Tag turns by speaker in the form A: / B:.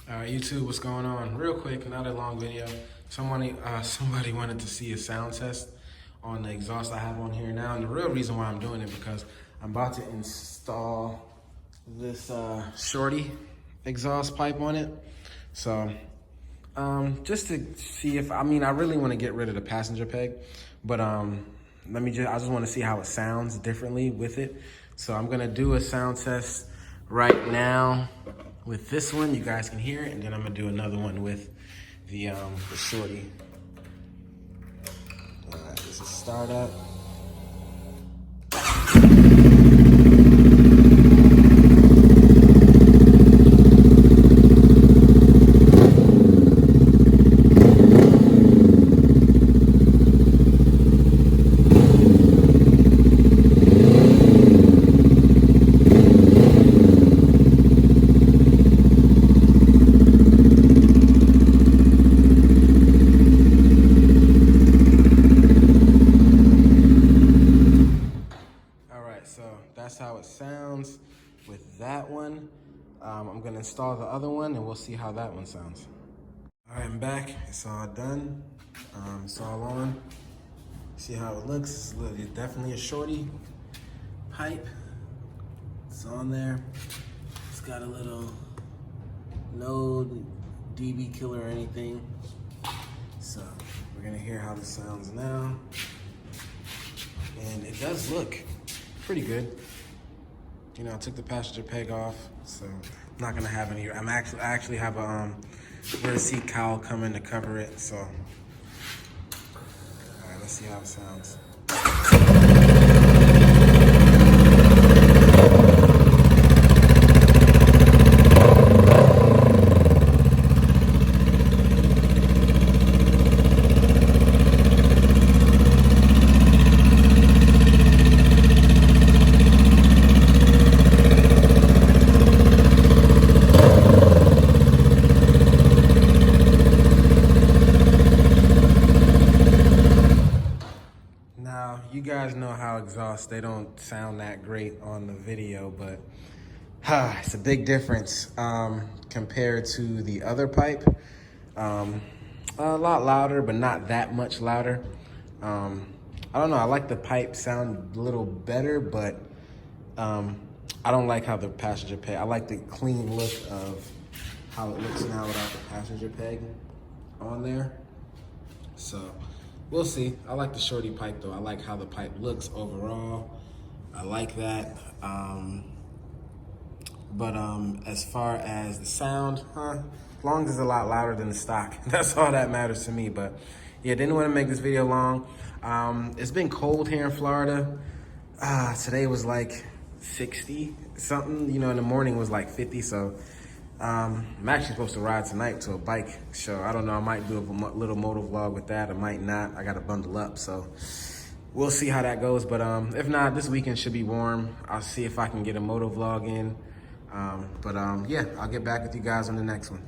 A: YouTube, what's going on? Real quick, not a long video. Somebody wanted to see a sound test on the exhaust I have on here now, and the real reason why I'm doing it because I'm about to install this shorty exhaust pipe on it. So just to see if I really want to get rid of the passenger peg, but I just want to see how it sounds differently with it. So I'm gonna do a sound test right now with this one. You guys can hear it, and then I'm gonna do another one with the shorty. All right, this is startup. So that's how it sounds with that one. I'm gonna install the other one and we'll see how that one sounds. All right, I'm back. It's all done. It's all on. See how it looks. It's definitely a shorty pipe. It's on there. It's got a little no dB killer or anything. So we're gonna hear how this sounds now. And it does look pretty good. You know, I took the passenger peg off, so I'm not gonna have any. I actually have a rear seat cowl coming to cover it. So, all right, let's see how it sounds. Now, you guys know how exhausts, they don't sound that great on the video, but it's a big difference compared to the other pipe. A lot louder, but not that much louder. I don't know, I like the pipe sound a little better, but I don't like how the passenger peg, I like the clean look of how it looks now without the passenger peg on there. So we'll see. I like the shorty pipe though. I like how the pipe looks overall. I like that. But as far as the sound, as long as it's a lot louder than the stock, that's all that matters to me. But yeah, didn't want to make this video long. It's been cold here in Florida. Today was like 60 something, you know, in the morning was like 50. So I'm actually supposed to ride tonight to a bike show. I don't know, I might do a little moto vlog with that, I might not. I gotta bundle up, so we'll see how that goes. But if not, this weekend should be warm. I'll see if I can get a moto vlog in. Yeah, I'll get back with you guys on the next one.